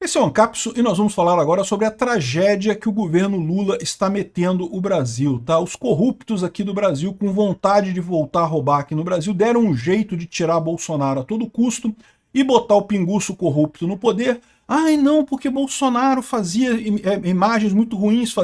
Esse é o Ancapso e nós vamos falar agora sobre a tragédia que o governo Lula está metendo o Brasil, tá? Os corruptos aqui do Brasil, com vontade de voltar a roubar aqui no Brasil, deram um jeito de tirar Bolsonaro a todo custo e botar o pinguço corrupto no poder. Ai não, porque Bolsonaro fazia imagens muito ruins,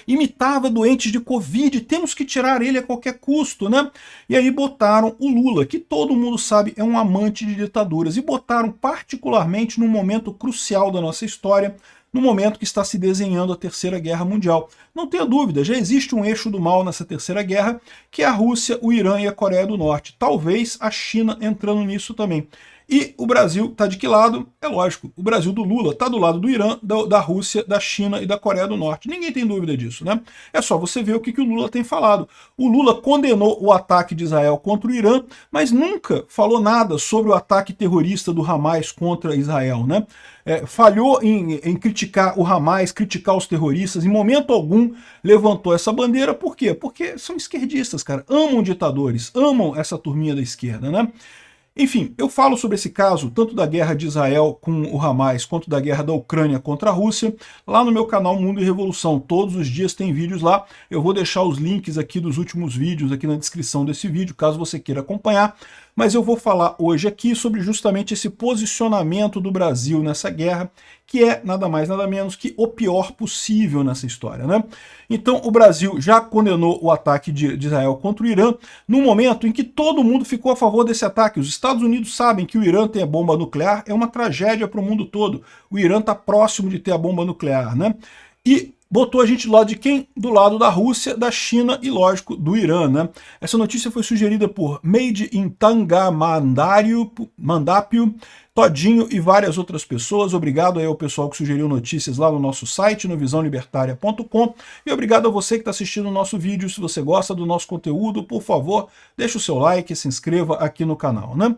imitava doentes de Covid, temos que tirar ele a qualquer custo, né? E aí botaram o Lula, que todo mundo sabe é um amante de ditaduras, e botaram particularmente num momento crucial da nossa história, no momento que está se desenhando a Terceira Guerra Mundial. Não tenha dúvida, já existe um eixo do mal nessa Terceira Guerra, que é a Rússia, o Irã e a Coreia do Norte. Talvez a China entrando nisso também. E o Brasil está de que lado? É lógico, o Brasil do Lula está do lado do Irã, da Rússia, da China e da Coreia do Norte. Ninguém tem dúvida disso, né? É só você ver o que o Lula tem falado. O Lula condenou o ataque de Israel contra o Irã, mas nunca falou nada sobre o ataque terrorista do Hamas contra Israel, né? Falhou em criticar o Hamas, criticar os terroristas, em momento algum levantou essa bandeira. Por quê? Porque são esquerdistas, cara, amam ditadores, amam essa turminha da esquerda, né? Enfim, eu falo sobre esse caso, tanto da guerra de Israel com o Hamas, quanto da guerra da Ucrânia contra a Rússia, lá no meu canal Mundo e Revolução. Todos os dias tem vídeos lá, eu vou deixar os links aqui dos últimos vídeos aqui na descrição desse vídeo, caso você queira acompanhar. Mas eu vou falar hoje aqui sobre justamente esse posicionamento do Brasil nessa guerra, que é nada mais nada menos que o pior possível nessa história, né? Então o Brasil já condenou o ataque de Israel contra o Irã, num momento em que todo mundo ficou a favor desse ataque. Os Estados Unidos sabem que o Irã tem a bomba nuclear, é uma tragédia para o mundo todo. O Irã está próximo de ter a bomba nuclear, né? E botou a gente do lado de quem? Do lado da Rússia, da China e, lógico, do Irã, né? Essa notícia foi sugerida por Made in Tangamandápio, Todinho e várias outras pessoas. Obrigado aí ao pessoal que sugeriu notícias lá no nosso site, no visãolibertaria.com. E obrigado a você que está assistindo o nosso vídeo. Se você gosta do nosso conteúdo, por favor, deixe o seu like, se inscreva aqui no canal, né?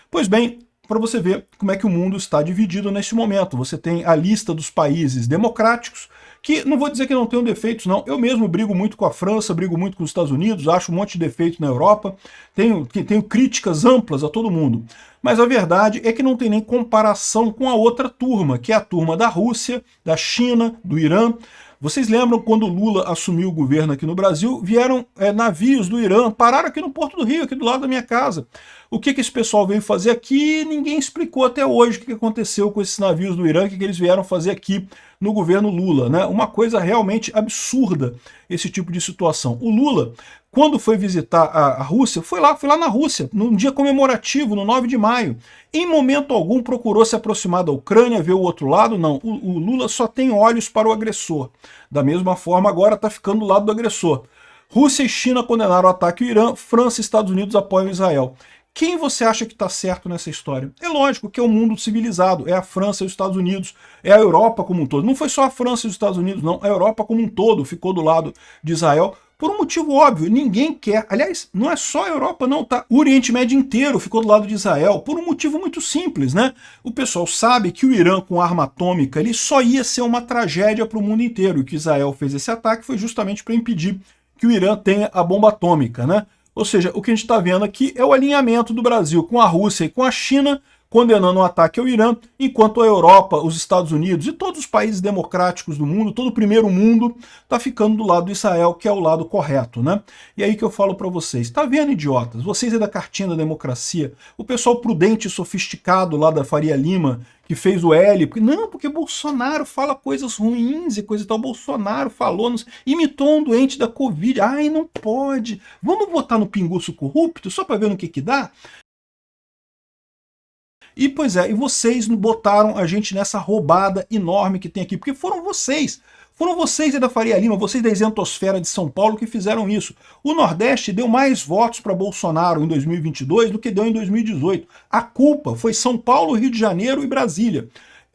Pois bem, para você ver como é que o mundo está dividido neste momento. Você tem a lista dos países democráticos, que não vou dizer que não tenham defeitos, não. Eu mesmo brigo muito com a França, brigo muito com os Estados Unidos, acho um monte de defeito na Europa, tenho críticas amplas a todo mundo. Mas a verdade é que não tem nem comparação com a outra turma, que é a turma da Rússia, da China, do Irã. Vocês lembram quando o Lula assumiu o governo aqui no Brasil, vieram navios do Irã, pararam aqui no Porto do Rio, aqui do lado da minha casa. O que esse pessoal veio fazer aqui, ninguém explicou até hoje o que aconteceu com esses navios do Irã, o que eles vieram fazer aqui no governo Lula, né? Uma coisa realmente absurda esse tipo de situação. O Lula, quando foi visitar a Rússia, foi lá na Rússia, num dia comemorativo, no 9 de maio. Em momento algum procurou se aproximar da Ucrânia, ver o outro lado, não. O Lula só tem olhos para o agressor. Da mesma forma, agora está ficando do lado do agressor. Rússia e China condenaram o ataque ao Irã, França e Estados Unidos apoiam Israel. Quem você acha que está certo nessa história? É lógico que é o mundo civilizado, é a França e os Estados Unidos, é a Europa como um todo. Não foi só a França e os Estados Unidos, não. A Europa como um todo ficou do lado de Israel por um motivo óbvio. Ninguém quer. Aliás, não é só a Europa, não, tá? O Oriente Médio inteiro ficou do lado de Israel por um motivo muito simples, né? O pessoal sabe que o Irã com arma atômica ele só ia ser uma tragédia para o mundo inteiro. E que Israel fez esse ataque foi justamente para impedir que o Irã tenha a bomba atômica, né? Ou seja, o que a gente está vendo aqui é o alinhamento do Brasil com a Rússia e com a China, condenando o ataque ao Irã, enquanto a Europa, os Estados Unidos e todos os países democráticos do mundo, todo o primeiro mundo, está ficando do lado de Israel, que é o lado correto, né? E aí que eu falo para vocês, tá vendo, idiotas? Vocês é da cartinha da democracia, o pessoal prudente e sofisticado lá da Faria Lima, que fez o L, porque Bolsonaro fala coisas ruins e coisa e tal, Bolsonaro falou, imitou um doente da Covid, ai, não pode, vamos votar no pinguço corrupto, só para ver no que dá? E pois é, e vocês botaram a gente nessa roubada enorme que tem aqui, porque foram vocês da Faria Lima, vocês da isentosfera de São Paulo que fizeram isso. O Nordeste deu mais votos para Bolsonaro em 2022 do que deu em 2018. A culpa foi São Paulo, Rio de Janeiro e Brasília.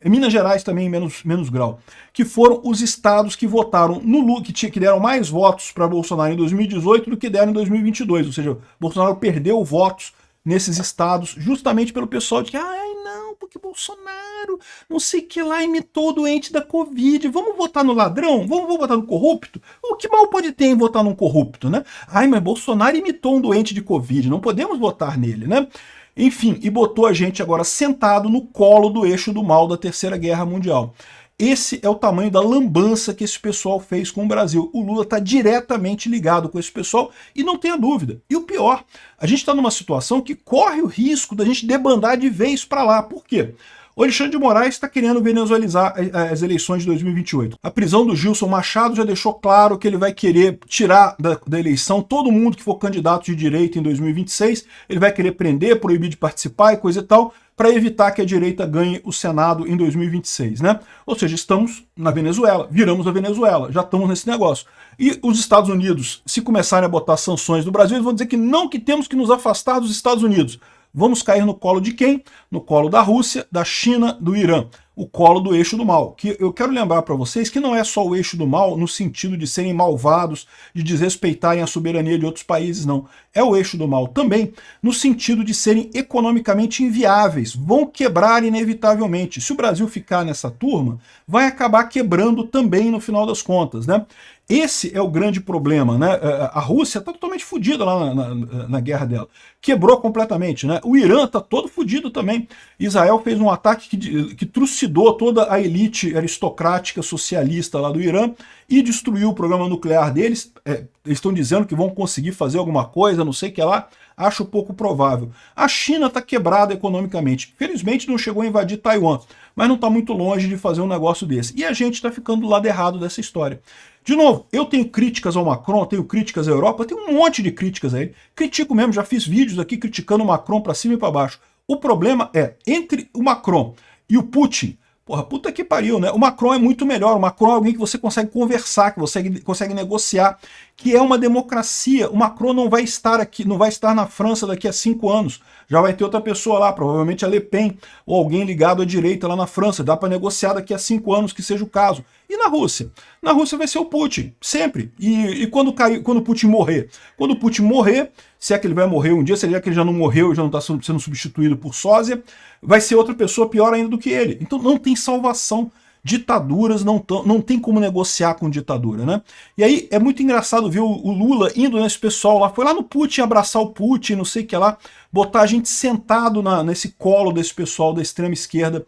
Minas Gerais também em menos grau, que foram os estados que votaram no Lula, que deram mais votos para Bolsonaro em 2018 do que deram em 2022, ou seja, Bolsonaro perdeu votos nesses estados, justamente pelo pessoal de que, ai não, porque Bolsonaro, não sei o que lá, imitou o doente da Covid, vamos votar no ladrão? Vamos votar no corrupto? O que mal pode ter em votar num corrupto, né? Ai, mas Bolsonaro imitou um doente de Covid, não podemos votar nele, né? Enfim, e botou a gente agora sentado no colo do eixo do mal da Terceira Guerra Mundial. Esse é o tamanho da lambança que esse pessoal fez com o Brasil. O Lula está diretamente ligado com esse pessoal e não tenha dúvida. E o pior, a gente está numa situação que corre o risco da gente debandar de vez para lá. Por quê? O Alexandre de Moraes está querendo venezuelizar as eleições de 2028. A prisão do Gilson Machado já deixou claro que ele vai querer tirar da eleição todo mundo que for candidato de direita em 2026. Ele vai querer prender, proibir de participar e coisa e tal, para evitar que a direita ganhe o Senado em 2026, né? Ou seja, estamos na Venezuela, viramos a Venezuela, já estamos nesse negócio. E os Estados Unidos, se começarem a botar sanções no Brasil, eles vão dizer que não, que temos que nos afastar dos Estados Unidos. Vamos cair no colo de quem? No colo da Rússia, da China, do Irã. O colo do eixo do mal. Que eu quero lembrar para vocês que não é só o eixo do mal no sentido de serem malvados, de desrespeitarem a soberania de outros países, não. É o eixo do mal também no sentido de serem economicamente inviáveis. Vão quebrar inevitavelmente. Se o Brasil ficar nessa turma, vai acabar quebrando também no final das contas, né? Esse é o grande problema, né? A Rússia está totalmente fodida lá na guerra dela. Quebrou completamente, né? O Irã está todo fodido também. Israel fez um ataque que trucidou toda a elite aristocrática socialista lá do Irã e destruiu o programa nuclear deles. Eles estão dizendo que vão conseguir fazer alguma coisa, não sei o que lá. Acho pouco provável. A China está quebrada economicamente. Felizmente não chegou a invadir Taiwan, mas não está muito longe de fazer um negócio desse. E a gente está ficando do lado errado dessa história. De novo, eu tenho críticas ao Macron, tenho críticas à Europa, tenho um monte de críticas a ele. Critico mesmo, já fiz vídeos aqui criticando o Macron para cima e para baixo. O problema é, entre o Macron e o Putin, porra, puta que pariu, né? O Macron é muito melhor, o Macron é alguém que você consegue conversar, que você consegue negociar, que é uma democracia. O Macron não vai estar aqui, não vai estar na França daqui a 5 anos. Já vai ter outra pessoa lá, provavelmente a Le Pen, ou alguém ligado à direita lá na França. Dá para negociar daqui a 5 anos, que seja o caso. E na Rússia? Na Rússia vai ser o Putin, sempre. E quando o Putin morrer? Quando o Putin morrer, se é que ele vai morrer um dia, se é que ele já não morreu, já não está sendo substituído por sósia, vai ser outra pessoa pior ainda do que ele. Então não tem salvação. Ditaduras não tem como negociar com ditadura, né? E aí é muito engraçado ver o Lula indo nesse pessoal lá, foi lá no Putin abraçar o Putin, não sei o que lá, botar a gente sentado nesse colo desse pessoal da extrema esquerda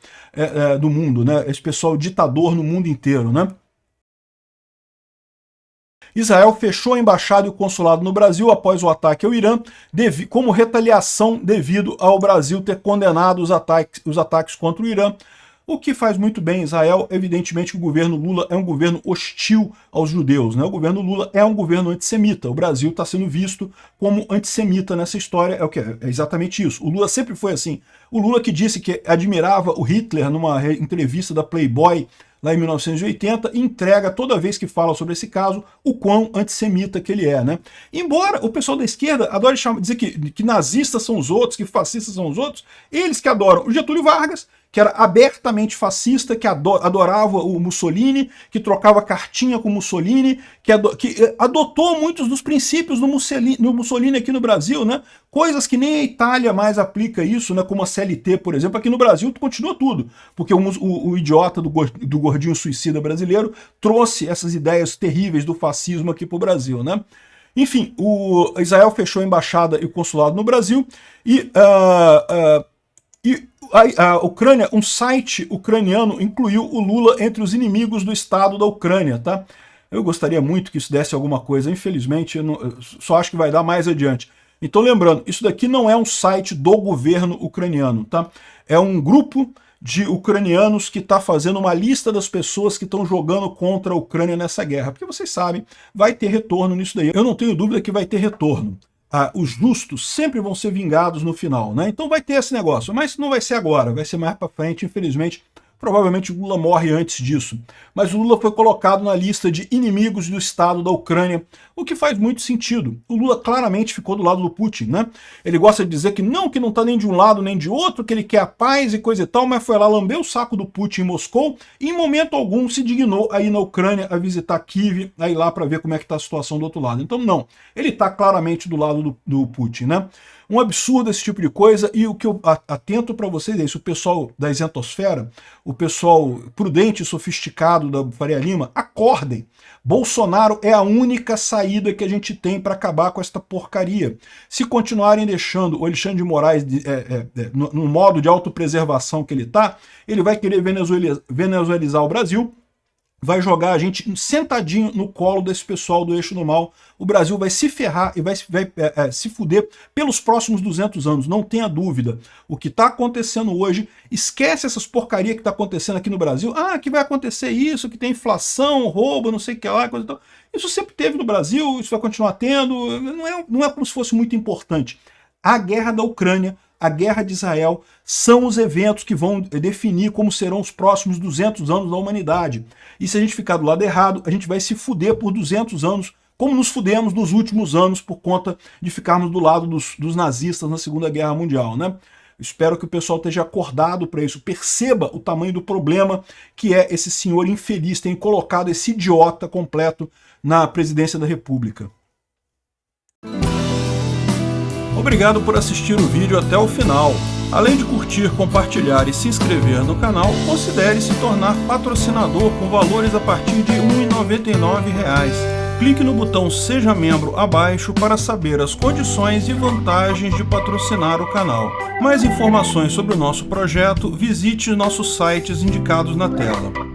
do mundo, né? Esse pessoal ditador no mundo inteiro, né? Israel fechou a embaixada e o consulado no Brasil após o ataque ao Irã, como retaliação devido ao Brasil ter condenado os ataques contra o Irã. O que faz muito bem Israel. Evidentemente que o governo Lula é um governo hostil aos judeus, né? O governo Lula é um governo antissemita. O Brasil está sendo visto como antissemita nessa história. É exatamente isso. O Lula sempre foi assim. O Lula que disse que admirava o Hitler numa entrevista da Playboy lá em 1980, entrega toda vez que fala sobre esse caso o quão antissemita que ele é, né? Embora o pessoal da esquerda adore dizer que nazistas são os outros, que fascistas são os outros, eles que adoram o Getúlio Vargas, que era abertamente fascista, que adorava o Mussolini, que trocava cartinha com o Mussolini, que adotou muitos dos princípios do Mussolini aqui no Brasil, né? Coisas que nem a Itália mais aplica isso, né? Como a CLT, por exemplo. Aqui no Brasil continua tudo, porque o idiota do gordinho suicida brasileiro trouxe essas ideias terríveis do fascismo aqui para o Brasil, né? Enfim, o Israel fechou a embaixada e o consulado no Brasil e a Ucrânia, um site ucraniano incluiu o Lula entre os inimigos do Estado da Ucrânia, tá? Eu gostaria muito que isso desse alguma coisa, infelizmente, eu só acho que vai dar mais adiante. Então lembrando, isso daqui não é um site do governo ucraniano, tá? É um grupo de ucranianos que está fazendo uma lista das pessoas que estão jogando contra a Ucrânia nessa guerra, porque vocês sabem, vai ter retorno nisso daí. Eu não tenho dúvida que vai ter retorno. Os justos sempre vão ser vingados no final, né? Então vai ter esse negócio, mas não vai ser agora, vai ser mais para frente, infelizmente. Provavelmente o Lula morre antes disso. Mas o Lula foi colocado na lista de inimigos do Estado da Ucrânia, o que faz muito sentido. O Lula claramente ficou do lado do Putin, né? Ele gosta de dizer que não está nem de um lado nem de outro, que ele quer a paz e coisa e tal, mas foi lá lamber o saco do Putin em Moscou e em momento algum se dignou a ir na Ucrânia, a visitar Kiev, a ir lá para ver como é que está a situação do outro lado. Então não, ele está claramente do lado do Putin, né? Um absurdo esse tipo de coisa, e o que eu atento para vocês é isso, o pessoal da isentosfera, o pessoal prudente e sofisticado da Faria Lima, acordem. Bolsonaro é a única saída que a gente tem para acabar com esta porcaria. Se continuarem deixando o Alexandre de Moraes no modo de autopreservação que ele está, ele vai querer venezuelizar o Brasil, vai jogar a gente sentadinho no colo desse pessoal do eixo do mal. O Brasil vai se ferrar e vai se fuder pelos próximos 200 anos, não tenha dúvida. O que está acontecendo hoje, esquece essas porcarias que está acontecendo aqui no Brasil. Ah, que vai acontecer isso, que tem inflação, roubo, não sei o que lá, coisa e tal. Isso sempre teve no Brasil, isso vai continuar tendo, não é como se fosse muito importante. A guerra da Ucrânia, a guerra de Israel, são os eventos que vão definir como serão os próximos 200 anos da humanidade. E se a gente ficar do lado errado, a gente vai se fuder por 200 anos, como nos fudemos nos últimos anos por conta de ficarmos do lado dos nazistas na Segunda Guerra Mundial, né? Espero que o pessoal esteja acordado para isso, perceba o tamanho do problema que é esse senhor infeliz ter colocado esse idiota completo na presidência da República. Obrigado por assistir o vídeo até o final. Além de curtir, compartilhar e se inscrever no canal, considere se tornar patrocinador com valores a partir de R$ 1,99. Clique no botão Seja Membro abaixo para saber as condições e vantagens de patrocinar o canal. Mais informações sobre o nosso projeto, visite nossos sites indicados na tela.